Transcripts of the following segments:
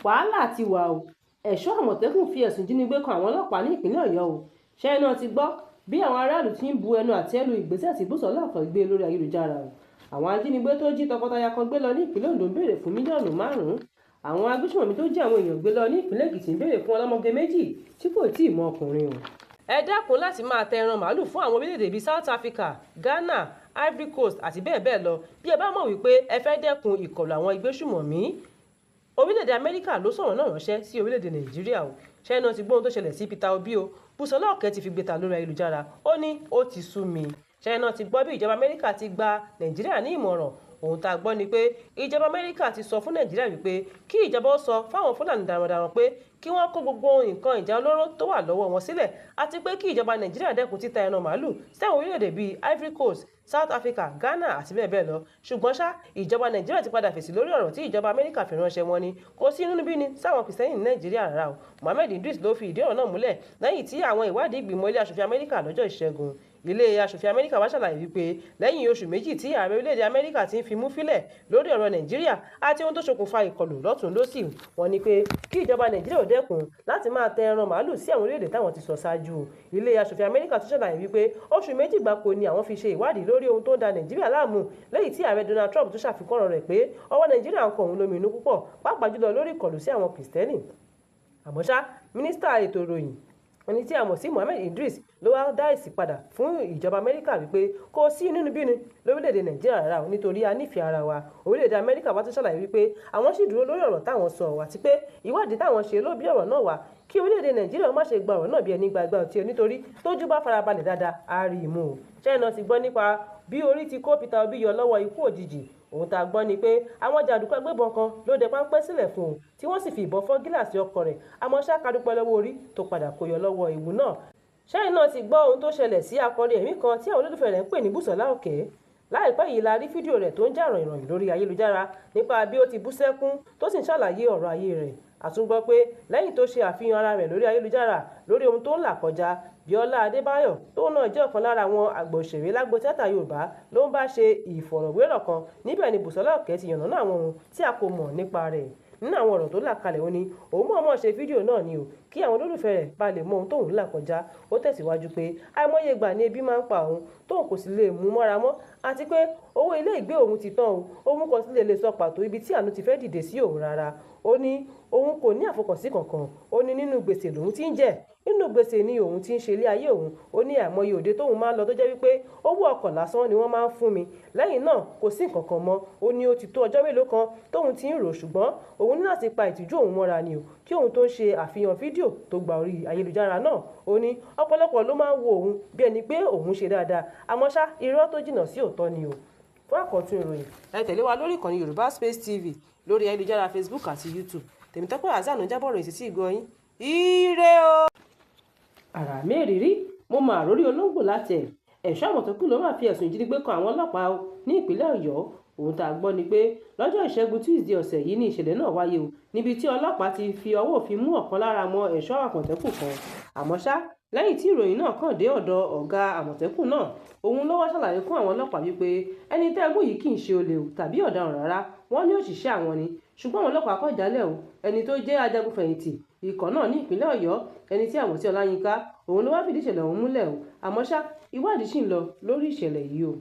wàhálà ti wà o. ẹ̀ṣọ́ àmọ̀tẹ́kùn fi ẹ̀sùn ìjínigbé kan àwọn ọlọ́pàá ní ìpínlẹ̀ ọ̀yọ́ o. ṣẹ́yìn náà ti gbọ́ bí àwọn aráàlú ti ń bu ẹnu àtẹ́ lu ìgbésẹ̀ tí Bùsọ́lá kan gbé lórí ayélujára o. àwọn ajínigbé tó jí tọkọtaya kan gbé lọ ní ìpínlẹ̀ Oǹdó ń béèrè fún mílíọ̀nù 5. àwọn agbésùnmọ̀mí tó jí àwọn èèyàn gbé lọ ní ìpínlẹ̀ Èkìtì ń béèrè fún ọlọ́mọge méjì tí kò tíì mọ ọkùnrin o. ẹ dákun láti máa tẹ ẹran màálù fún àwọn orílẹ̀-èdè bíi South Africa, Ghana, Ivory Coast àti bẹ́ẹ̀ bẹ́ẹ̀ lọ bí ẹ bá mọ̀ wípé ẹ fẹ́ dẹ́kun ìkọlù àwọn ìgbésùnmọ̀mí. orílẹ̀-èdè Amẹ́ríkà ló sọ̀rọ̀ náà ránṣẹ́ sí orílẹ̀-èdè Nàìjíríà o. ṣẹ́yìn náà ti gbóhun tó ṣẹlẹ̀ sí Peter Obi o. Bùsọ́lá ọ̀kẹ́ ti fi gbé ta lórí ayélujára ó ní ó ti sú mi. ṣẹ́yìn náà ti gbọ́ bí ìjọba Amẹ́ríkà ti gba Nàìjíríà ní ìmọ̀ràn. ohun tá a gbọ́ ni pé ìjọba Amẹ́ríkà ti sọ fún Nàìjíríà wípé kí ìjọba ó sọ fáwọn Fúlàní darandaran pé kí wọ́n kó gbogbo nǹkan ìjà olóró tó wà lọ́wọ́ wọn sílẹ̀ àti pé kí ìjọba Nàìjíríà dẹ́kun títa ẹran màálù sẹ́wọ̀n orílẹ̀-èdè bíi Ivory Coast, South Africa, Ghana àti bẹ́ẹ̀ bẹ́ẹ̀ lọ. ṣùgbọ́n ṣá ìjọba Nàìjíríà ti padà fèsì lórí ọ̀rọ̀ tí ìjọba Amẹ́ríkà fi ránṣẹ́ wọn ni kò sí inúnibíni sáwọn kìrìsìtẹ́nì ní Nàìjíríà rárá o. Mohammed Idris ló fi ìdí ọ̀rọ̀ náà múlẹ̀ lẹ́yìn tí àwọn ìwádìí ìgbìmọ̀ ilé aṣòfin Amẹ́ríkà lọ́jọ́ Ìṣẹ́gun. ilé aṣòfin Amẹ́ríkà wá ṣàlàyé wípé lẹ́yìn oṣù méjì tí ààrẹ orílẹ̀-èdè Amẹ́ríkà ti ń fimú fílẹ̀ lórí ọ̀rọ̀ Nàìjíríà àti ohun tó ṣokùnfà ìkọlù lọ́tùn lósì wọ́n ní pé kí ìjọba Nàìjíríà ò dẹ́kun láti máa tẹ ẹran màálù sí àwọn orílẹ̀-èdè táwọn ti sọ ṣáájú. ilé aṣòfin Amẹ́ríkà tún ṣàlàyé wípé oṣù méjì gbáko ni àwọn fi ṣe ìwádìí lórí ohun tó ń da Nàìjíríà láàmú lẹ́yìn tí ààrẹ Donald Trump tún ṣàfikún ọ̀rọ̀ rẹ̀ pé ọwọ́ Nàìjíríà ń kọ òun lómi inú púpọ̀ pàápàá jùlọ lórí ìkọlù sí àwọn Kìrìsìtẹ́nì. àmọ́ ṣá mínísítà ètò ìròyìn ẹni tí a mọ̀ sí Mohammed Idris ló wá dá èsì padà fún ìjọba Amẹ́ríkà wípé kò sí inúnibíni lórílẹ̀‐èdè Nàìjíríà rárá o nítorí a nífẹ̀ẹ́ ara wa. orílẹ̀‐èdè Amẹ́ríkà wá tún ṣàlàyé wípé àwọn sì dúró lórí ọ̀rọ̀ táwọn sọ àti pé ìwádìí táwọn ṣe ló bí ọ̀rọ̀ náà wá kí orílẹ̀‐èdè Nàìjíríà má ṣe gba ọ̀rọ̀ náà bí ẹni gbàgbà ọtí o nítorí tójú bá farabalẹ̀ dáadáa á rí i mú o. China ti gbọ́ nípa bí orí ti kó Peter Obi yọ lọ́wọ́ ikú òjijì. ohun tá a gbọ́ ni pé àwọn jàǹdùkú agbébọn kan ló dẹ páńpẹ́ sílẹ̀ fún un tí wọ́n sì fi ìbọn fọ́ gíláàsì ọkọ̀ rẹ̀ àmọ́ ṣá ká dúpẹ́ lọ́wọ́ orí tó padà kó yọ lọ́wọ́ ìwú náà. ṣẹ́yìn náà ti gbọ́ ohun tó ṣẹlẹ̀ sí akọrin ẹ̀mí kan tí àwọn olólùfẹ́ rẹ̀ ń pè ní Bùsọ́lá ọ̀kẹ́. láìpẹ́ yìí la rí fídíò rẹ̀ tó ń jà ròyìnròyìn lórí ayélujára nípa bí ó ti bú sẹ́kún tó sì ń ṣàlàyé ọ̀rọ̀ ayé rẹ̀. àtúngbọ́ pé lẹ́yìn tó ṣe àfihàn ara rẹ̀ lórí ayélujára lórí ohun tó ń là kọjá Bíọ́lá Adébáyọ̀ tóun náà jẹ́ ọ̀kan lára àwọn àgbà òṣèré lágbo tíátà Yorùbá ló ń bá ṣe ìfọ̀rọ̀wérọ̀ kan níbẹ̀ ni Bùsọ́lá ọ̀kẹ́ ti yànnàná àwọn ohun tí a kò mọ̀ nípa rẹ̀. nínú àwọn ọ̀rọ̀ tó là kalẹ̀ ó ní òun mọ̀ọ́mọ̀ ṣe fídíò náà ni o kí àwọn olólùfẹ́ rẹ̀ bá lè mọ ohun tóun là kọjá. ó tẹ̀síwájú pé àìmọye ìgbà ni ebi máa ń pa òun tóun kò sì lè mú mọ́ra mọ́ àti pé owó ilé ìgbé òun ti tán òun kò sì lè sọ pàtó ibi tí àánú ti fẹ́ dìde sí òun rárá. ó ní òun kò ní àfọkànsí kankan ó ní nínú gbèsè lòun ti ń jẹ nínú gbèsè ni òun ti ń ṣe ilé ayé òun. ó ní àìmọye òde tóun máa ń lọ tó jẹ́ wípé owó ọkọ̀ lásán ni wọ́n máa ń fún mi lẹ́yìn náà kò sí nǹkan kan mọ́. ó ní ó ti tó ọjọ́ mélòó kan tóun ti ń rò ṣùgbọ́n òun ní láti pa ìtìjú òun mọ́ra ni o kí òun tó ń ṣe àfihàn fídíò tó gba orí ayélujára náà. ó ní ọ̀pọ̀lọpọ̀ ló máa ń wo òun bí ẹni pé òun ṣe dáadáa àmọ́ ṣá irọ́ tó jìnnà sí òótọ́ ni o. fún àkọ́tún ìròyìn ẹ tẹ̀lé wa lórí ìkànnì Yorùbá Space TV lórí ayélujára Facebook àti YouTube. Tèmítọ́pẹ́ Azanu jábọ̀ ròyìn sí ìgbọ́ yín. ire o. àrà mẹ́rìírí mo máa rórí olóńgbò látẹ̀. ẹ̀ṣọ́ àmọ̀tẹ́kùn ló máa fi ẹ̀sùn ìjínigbé kan àwọn ọlọ́pàá ní ìpínlẹ̀ Ọ̀yọ́. ohun tá a gbọ́ ni pé lọ́jọ́ Ìṣẹ́gun Tuesday ọ̀sẹ̀ yìí ni ìṣẹ̀lẹ̀ náà wáyé o níbi tí ọlọ́pàá ti fi ọwọ́ òfin mú ọ̀kan lára àwọn ẹ̀ṣọ́ àmọ̀tẹ́kùn kan. àmọ́ ṣá lẹ́yìn tí ìròyìn náà kàn dé ọ̀dọ̀ ọ̀gá àmọ̀tẹ́kùn náà òun ló wá ṣàlàyé fún àwọn ọlọ́pàá wípé ẹni tẹ́ mú yìí kì í ṣe olè tàbí ọ̀daràn rárá wọ́n ní òṣìṣẹ́ àwọn ni ṣùgbọ́n àwọn ọlọ́pàá kọ̀ jálẹ̀ o ẹni tó jẹ́ ajagunfẹ̀yìntì ikọ̀ náà ní ìpínlẹ̀ Ọ̀yọ́ ẹni tí àwọn sí Ọláyínká òun ló wá fìdí ìṣẹ̀lẹ̀ ọ̀hún múlẹ̀ o àmọ́ ṣá ìwádìí ṣì ń lọ lórí ìṣẹ̀lẹ̀ yìí o.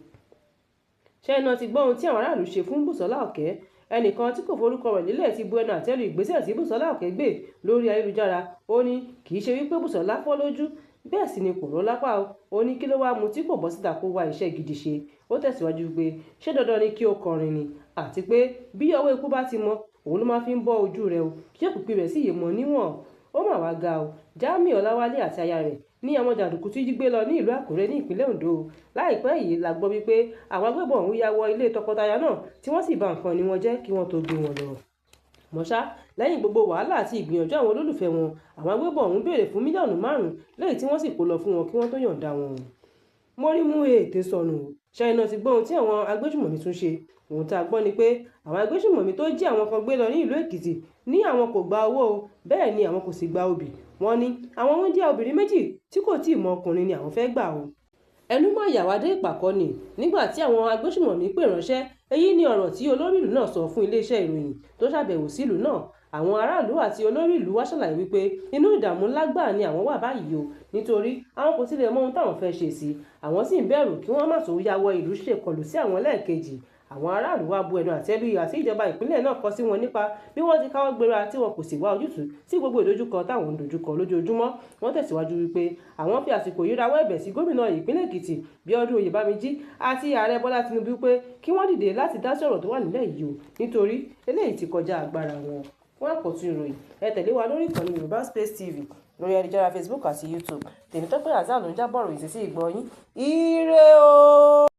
ṣẹ́yìn náà ti gbọ́ ohun tí àwọn aráàlú ṣe fún Bùsọ́lá ọ̀kẹ́. ẹnìkan tí kò forúkọ rẹ̀ nílẹ̀ ti bu ẹnu àtẹ́ lu ìgbésẹ̀ tí Bùsọ́lá ọ̀kẹ́ gbé lórí ayélujára. ó ní kì í ṣe wípé Bùsọ́lá fọ́ lójú bẹ́ẹ̀ sì ni kò rọ́ lápá o. ó ní kí ló wá mu tí kò bọ́ síta kó wá iṣẹ́ gidi ṣe. ó tẹ̀síwájú pé ṣé dandan ni kí o kọrin ni àti pé bí ọwọ́ ikú bá ti mọ òun ló máa fi ń bọ́ ojú rẹ̀ o kí òkùnkùn rẹ̀ sì yé mọ níwọ̀n. ó mà wá ga o. Jamiu Ọláwálé àti aya rẹ̀ ní àwọn jàǹdùkú tí jí gbé lọ ní ìlú Àkúrẹ́ ní ìpínlẹ̀ Oǹdó. láìpẹ́ yìí la gbọ́ wípé àwọn agbébọn ọ̀hún ya wọ ilé tọkọtaya náà tí wọ́n sì bà nǹkan ni wọ́n jẹ́ kí wọ́n tó gbé wọn lọ. mọ́ṣá lẹ́yìn gbogbo wàhálà àti ìgbìyànjú àwọn olólùfẹ́ wọn àwọn agbébọn ọ̀hún béèrè fún mílíọ̀nù 5 lẹ́yìn tí wọ́n sì kó lọ fún wọn kí wọ́n tó yọ̀ǹda wọn. mọ́rímú ètè sọnù. Ṣáínà ti gbọ́ ohun tí àwọn agbésùmọ̀mí tún ṣe. ohun tá a gbọ́ ni pé àwọn agbésùmọ̀mí tó jí àwọn kan gbé lọ ní ìlú Èkìtì ní àwọn kò gba owó o bẹ́ẹ̀ ni àwọn kò sì gba obì. wọ́n ní àwọn wúńdíá obìnrin méjì tí kò tíì mọ ọkùnrin ni àwọn fẹ́ gbà o. ẹnu máa yà wá dé ìpàkọ́ ni nígbà tí àwọn agbésùmọ̀mí pè ránṣẹ́. èyí ni ọ̀rọ̀ tí olórí ìlú náà sọ fún iléeṣẹ́ ìròyìn tó ṣàbẹ̀wò sílùú náà. àwọn aráàlú àti olórí ìlú wá ṣàlàyé wípé inú ìdààmú ńlá gbà ni àwọn wà báyìí o nítorí àwọn kò tilẹ̀ mọ ohun táwọn fẹ́ ṣe sí àwọn sì ń bẹ̀rù kí wọ́n má tó ya wọ ìlú ṣèkọlù sí àwọn lẹ́ẹ̀kejì. àwọn aráàlú wá bu ẹnu àtẹ́lù ìhà tí ìjọba ìpínlẹ̀ náà kọ sí wọn nípa bí wọ́n ti káwọ́ gbéra tí wọn kò sì wá ojútùú sí gbogbo ìdojúkọ táwọn ń dojúkọ lójoojúmọ́. wọ́n tẹ̀síwájú wípé àwọn fi àsìkò yìí rawọ́ ẹ̀bẹ̀ sí gómìnà ìpínlẹ̀ Èkìtì Bíọ́dún Oyèbámíjí àti ààrẹ Bọ́lá Tinubu pé kí wọ́n dìde láti dá sí ọ̀rọ̀ tó wà nílẹ̀ yìí o nítorí eléyìí ti kọjá agbára wọn. fún àpọ̀tún ìròyìn ẹ tẹ̀lé wa lórí ìkànnì Yorùbá Space TV lórí ayélujára Facebook àti YouTube. Tèmítọ́pẹ́ Àzá ló ń jábọ̀ ròyìn sí ìgbọ́ yín. Ire o.